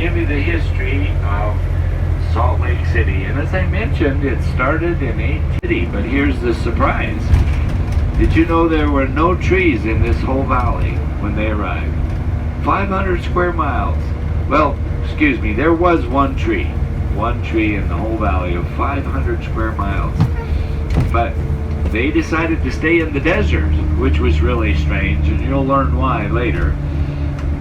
give you the history of Salt Lake City. And as I mentioned, it started in 1880, but here's the surprise. Did you know there were no trees in this whole valley when they arrived? 500 square miles. Well, excuse me, there was one tree in the whole valley of 500 square miles. But they decided to stay in the desert, which was really strange, and you'll learn why later.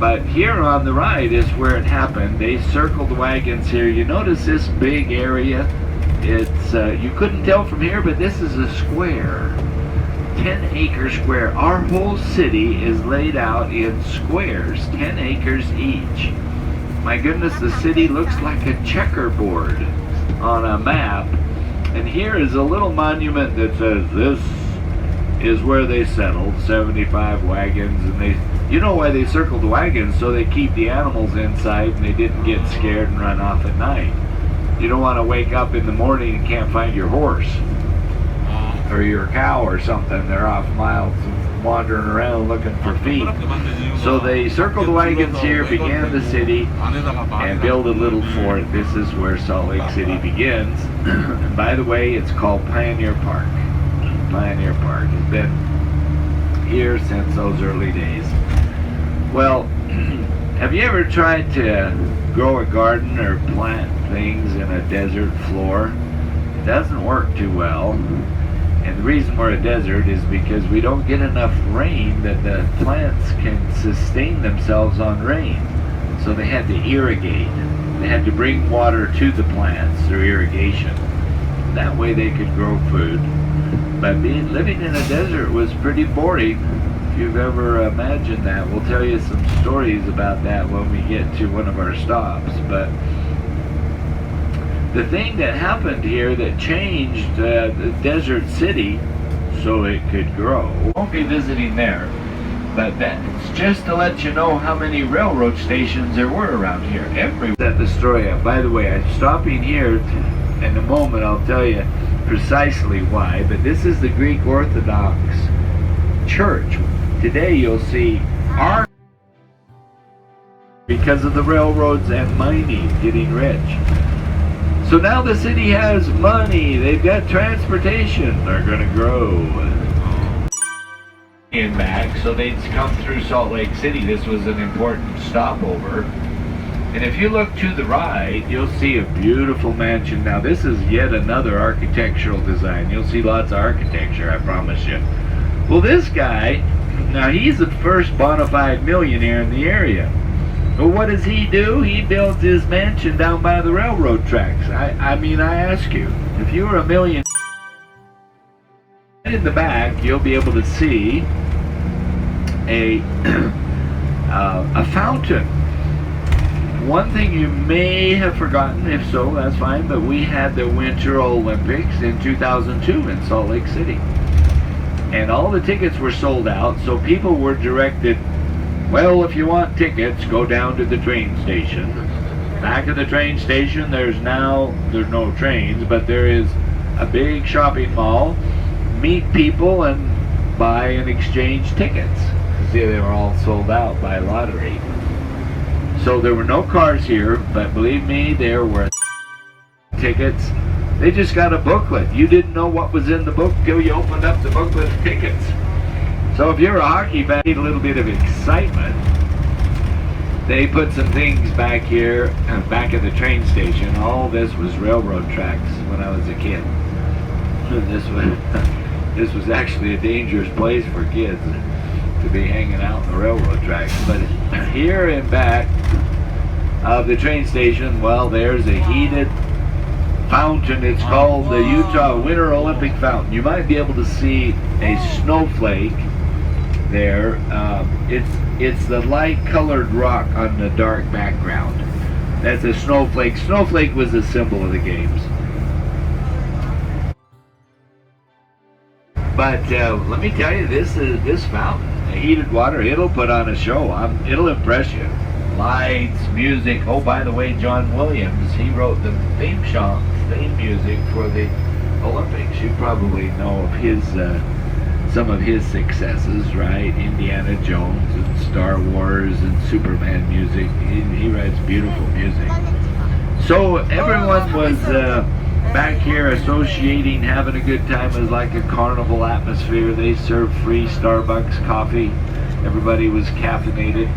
But here on the right is where it happened. They circled the wagons here. You notice this big area? It's you couldn't tell from here, but this is a square. 10-acre square. Our whole city is laid out in squares, 10 acres each. My goodness, the city looks like a checkerboard on a map. And here is a little monument that says this is where they settled, 75 wagons. And you know why they circled the wagons? So they keep the animals inside and they didn't get scared and run off at night. You don't want to wake up in the morning and can't find your horse or your cow or something. They're off miles wandering around looking for feed. So they circled the wagons here, began the city, and built a little fort. This is where Salt Lake City begins. And by the way, it's called Pioneer Park. Pioneer Park has been here since those early days. Well, have you ever tried to grow a garden or plant things in a desert floor? It doesn't work too well. And the reason we're a desert is because we don't get enough rain that the plants can sustain themselves on rain. So they had to irrigate. They had to bring water to the plants through irrigation. That way they could grow food. But living in a desert was pretty boring. If you've ever imagined that, we'll tell you some stories about that when we get to one of our stops. But the thing that happened here that changed the desert city so it could grow, won't be visiting there, but that's just to let you know how many railroad stations there were around here. Set the story up. By the way, I'm stopping here in a moment. I'll tell you precisely why, but this is the Greek Orthodox Church. Today you'll see our because of the railroads and mining getting rich. So now the city has money, they've got transportation, they're going to grow. And back, so they'd come through Salt Lake City. This was an important stopover. And if you look to the right, you'll see a beautiful mansion. Now this is yet another architectural design. You'll see lots of architecture, I promise you. Well, this guy, now he's the first bona fide millionaire in the area. Well, what does he do? He builds his mansion down by the railroad tracks. I mean, I ask you, if you were a millionaire, in the back, you'll be able to see a fountain. One thing you may have forgotten, if so, that's fine, but we had the Winter Olympics in 2002 in Salt Lake City. And all the tickets were sold out, so people were directed, well, if you want tickets, go down to the train station. Back at the train station, there's no trains, but there is a big shopping mall. Meet people and buy and exchange tickets. See, they were all sold out by lottery. So there were no cars here, but believe me, there were tickets. They just got a booklet. You didn't know what was in the book till you opened up the booklet of tickets. So if you're a hockey fan, you need a little bit of excitement. They put some things back here, back at the train station. All this was railroad tracks when I was a kid. This was actually a dangerous place for kids to be hanging out in the railroad tracks. But here in back of the train station, well, there's a heated fountain. It's called the Utah Winter Olympic Fountain. You might be able to see a snowflake there. It's the light colored rock on the dark background. That's a snowflake. Snowflake was a symbol of the games. But let me tell you, this fountain, heated water, it'll put on a show. It'll impress you. Lights, music. Oh, by the way, John Williams, he wrote the theme music for the Olympics. You probably know of his some of his successes, right? Indiana Jones and Star Wars and Superman music. He writes beautiful music. So everyone was back here associating, having a good time. It was like a carnival atmosphere. They served free Starbucks coffee. Everybody was caffeinated.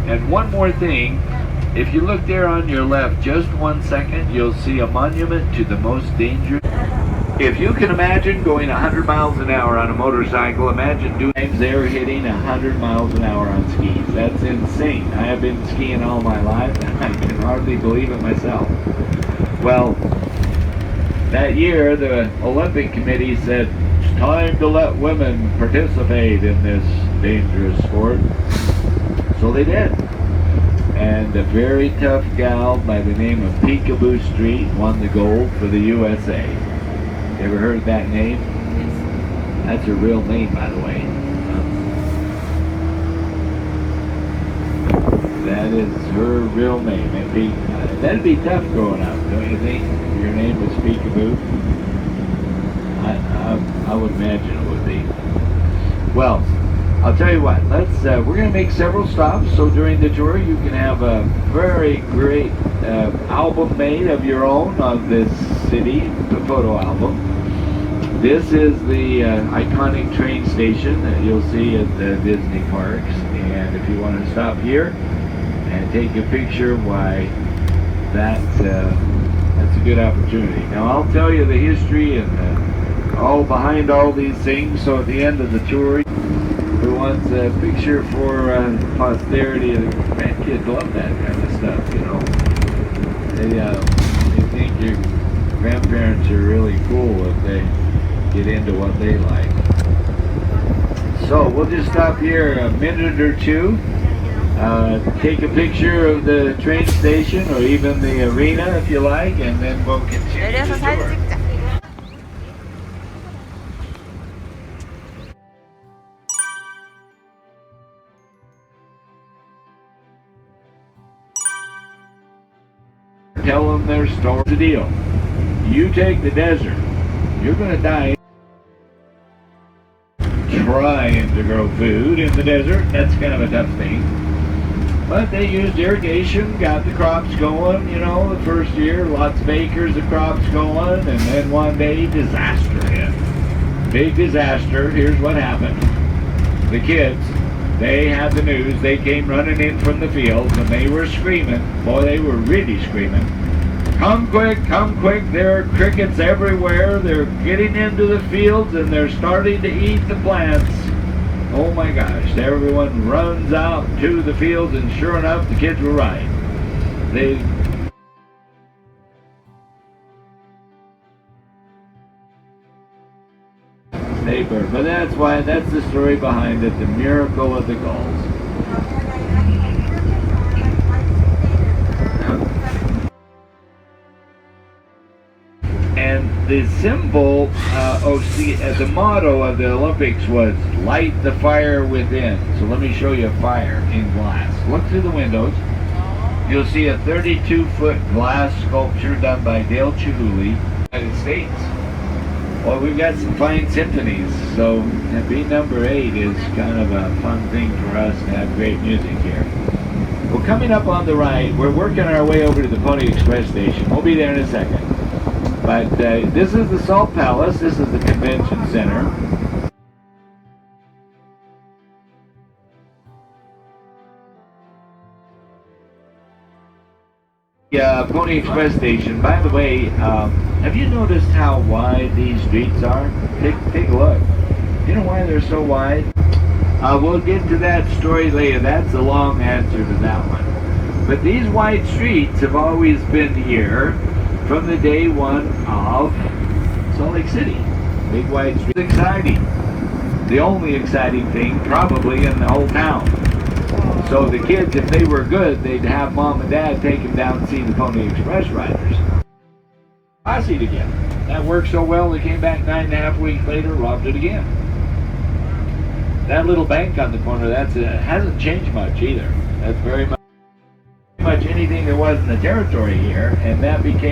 And one more thing, if you look there on your left, just 1 second, you'll see a monument to the most dangerous. If you can imagine going 100 miles an hour on a motorcycle, imagine doing things they're hitting 100 miles an hour on skis. That's insane. I have been skiing all my life, and I can hardly believe it myself. Well, that year, the Olympic Committee said, it's time to let women participate in this dangerous sport. So they did. And a very tough gal by the name of Peekaboo Street won the gold for the USA. You ever heard that name? That's her real name, by the way. That is her real name. That'd be tough growing up, don't you think? If your name was Peekaboo. I would imagine it would be. Well, I'll tell you what. We're going to make several stops. So during the tour, you can have a very great album made of your own of this city, the photo album. This is the iconic train station that you'll see at the Disney parks. And if you want to stop here and take a picture, why, that's a good opportunity. Now I'll tell you the history and all behind all these things. So at the end of the tour, who wants a picture for posterity? The grandkids love that kind of stuff, you know. They think your grandparents are really cool if they get into what they like. So we'll just stop here a minute or two, take a picture of the train station or even the arena if you like, and then we'll continue 내려서 the 사진 tour. 찍자. Tell them their story. The deal. You take the desert, you're going to die trying to grow food in the desert. That's kind of a tough thing. But they used irrigation, got the crops going, you know, the first year, lots of acres of crops going, and then one day, disaster hit. Big disaster. Here's what happened. The kids, they had the news. They came running in from the fields, and they were screaming. Boy, they were really screaming. Come quick, come quick. There are crickets everywhere. They're getting into the fields, and they're starting to eat the plants. Oh my gosh. Everyone runs out to the fields, and sure enough, the kids were right. But that's the story behind it, the miracle of the gulls. And the symbol, the motto of the Olympics was light the fire within. So let me show you a fire in glass. Look through the windows. You'll see a 32-foot glass sculpture done by Dale Chihuly, United States. Well, we've got some fine symphonies, so being number 8 is kind of a fun thing for us to have great music here. Well, coming up on the right, we're working our way over to the Pony Express station. We'll be there in a second. But this is the Salt Palace. This is the convention center. Pony Express station. By the way, have you noticed how wide these streets are? Take a look. You know why they're so wide? We'll get to that story later. That's a long answer to that one. But these wide streets have always been here from the day one of Salt Lake City. Big wide streets. Exciting. The only exciting thing probably in the whole town. So the kids, if they were good, they'd have mom and dad take them down and see the Pony Express riders. Posse again. That worked so well, they came back 9.5 weeks later, robbed it again. That little bank on the corner, hasn't changed much either. That's very much anything there was in the territory here, and that became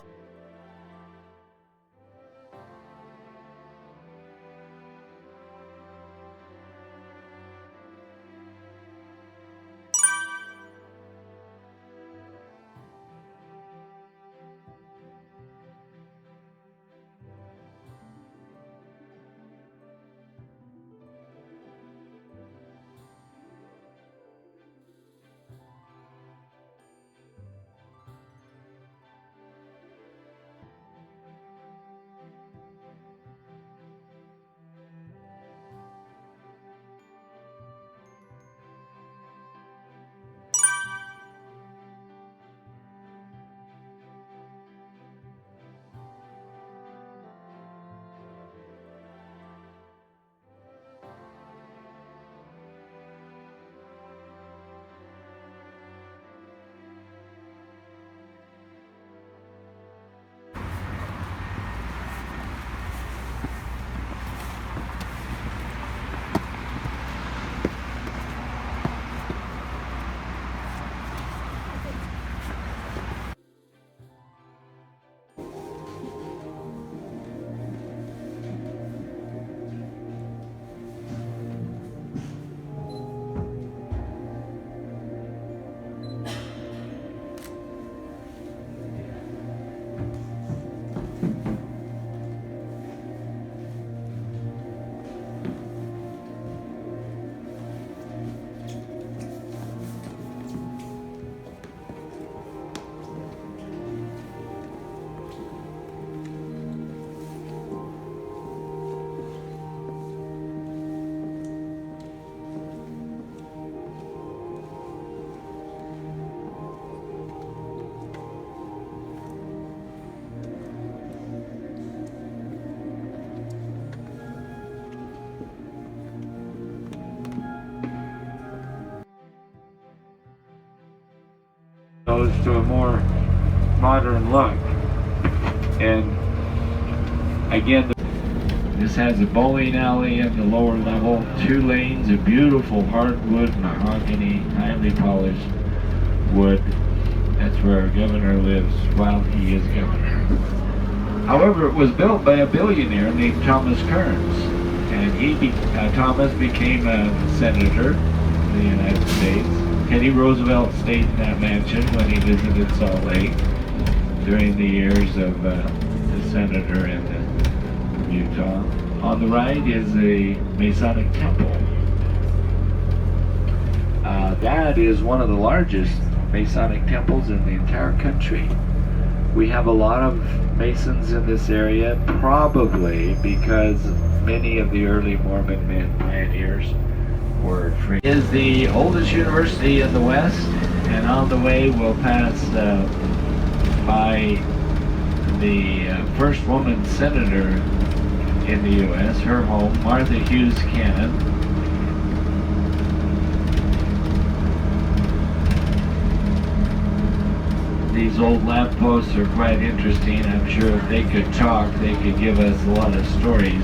those to a more modern look. And again, this has a bowling alley in the lower level, 2 lanes of beautiful hardwood, mahogany, highly polished wood. That's where our governor lives while he is governor. However, it was built by a billionaire named Thomas Kearns, and Thomas became a senator in the United States. Teddy Roosevelt stayed in that mansion when he visited Salt Lake during the years of the senator in Utah. On the right is the Masonic Temple. That is one of the largest Masonic temples in the entire country. We have a lot of Masons in this area, probably because many of the early Mormon men pioneers were free. It is the oldest university in the West, and on the way we'll pass by the first woman senator in the U.S., her home, Martha Hughes Cannon. These old lampposts are quite interesting. I'm sure if they could talk, they could give us a lot of stories.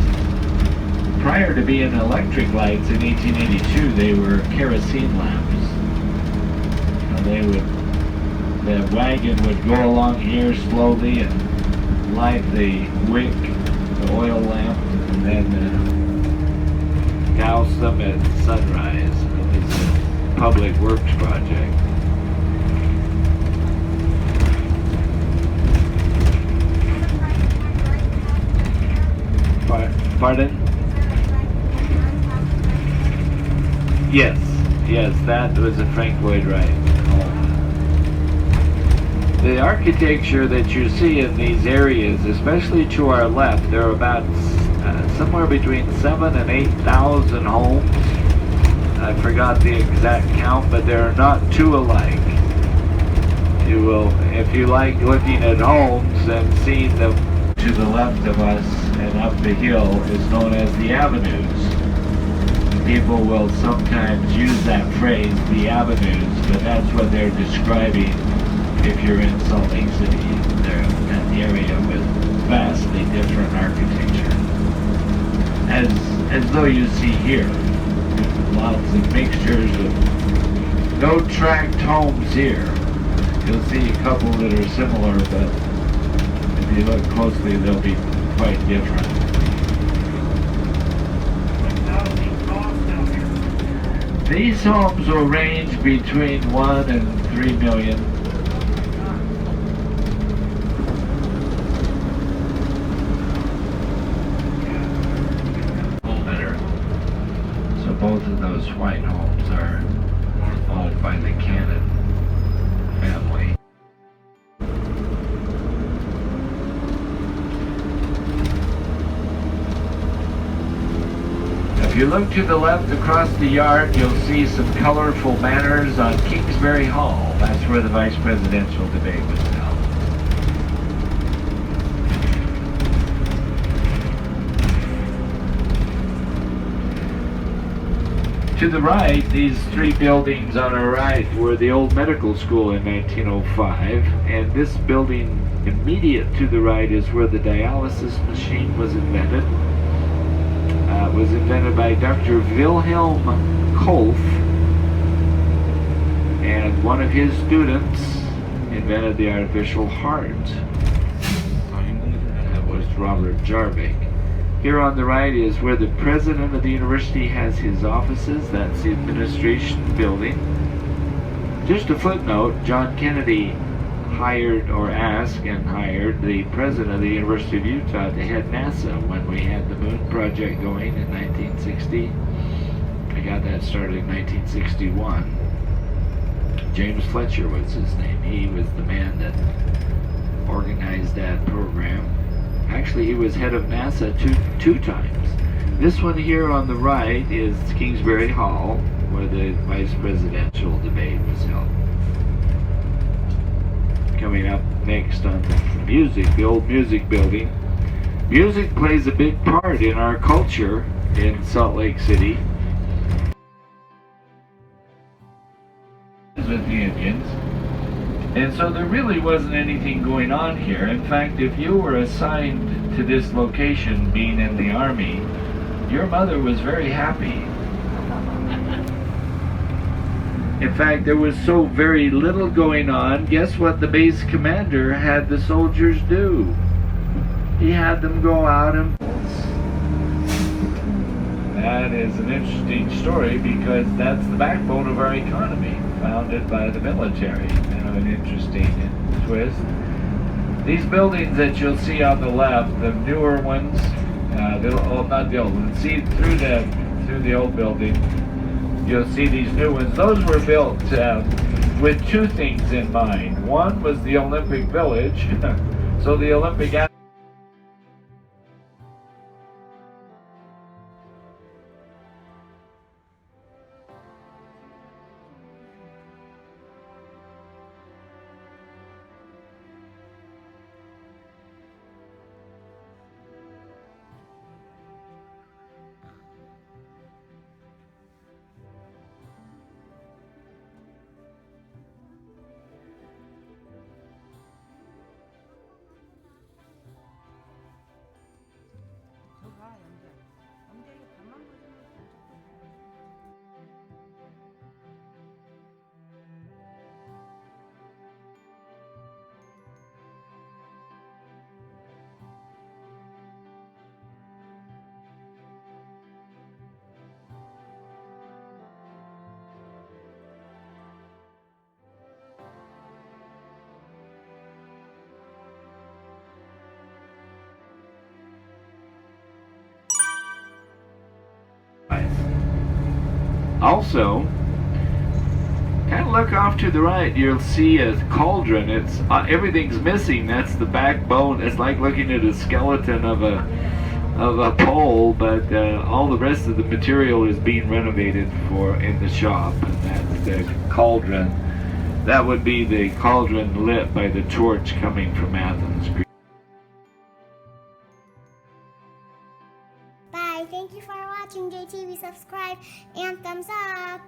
Prior to being electric lights in 1882, they were kerosene lamps. The wagon would go along here slowly and light the wick, the oil lamp, and then douse them at sunrise. It was a public works project. Pardon? Yes, that was a Frank Lloyd Wright home. The architecture that you see in these areas, especially to our left, there are about somewhere between 7,000 and 8,000 homes. I forgot the exact count, but there are not 2 alike. You will, if you like looking at homes and seeing them to the left of us and up the hill, is known as the avenues. People will sometimes use that phrase, the avenues, but that's what they're describing if you're in Salt Lake City. They're an area with vastly different architecture. As though you see here, lots of mixtures of no tract homes here. You'll see a couple that are similar, but if you look closely, they'll be quite different. These homes will range between 1 and 3 million. So both of those white homes are owned by the Cannon family. If you look to the left across the yard, you'll see some colorful banners on Kingsbury Hall. That's where the vice presidential debate was held. To the right, these 3 buildings on our right were the old medical school in 1905, and this building immediate to the right is where the dialysis machine was invented. It was invented by Dr. Wilhelm Kolff, and one of his students invented the artificial heart. That was Robert Jarvik. Here on the right is where the president of the university has his offices. That's the administration building. Just a footnote, John Kennedy hired the president of the University of Utah to head NASA when we had the moon project going in 1960. I got that started in 1961. James Fletcher was his name. He was the man that organized that program. Actually, he was head of NASA two times. This one here on the right is Kingsbury Hall, where the vice presidential debate was held. Coming up next on the old music building. Music plays a big part in our culture in Salt Lake City. With the Indians. And so there really wasn't anything going on here. In fact, if you were assigned to this location, being in the Army, your mother was very happy. In fact, there was so very little going on. Guess what the base commander had the soldiers do? He had them go out and... That is an interesting story because that's the backbone of our economy, founded by the military. Kind of an interesting twist. These buildings that you'll see on the left, the newer ones, not the old ones. See through the old building, you'll see these new ones. Those were built with two things in mind. One was the Olympic Village, so the Olympic. Also, kind of look off to the right, you'll see a cauldron. It's everything's missing. That's the backbone. It's like looking at a skeleton of a pole, but all the rest of the material is being renovated for in the shop. And that's the cauldron. That would be the cauldron lit by the torch coming from Athens, Greece. Bye. Thank you for watching Jae TV. Subscribe and thumbs up.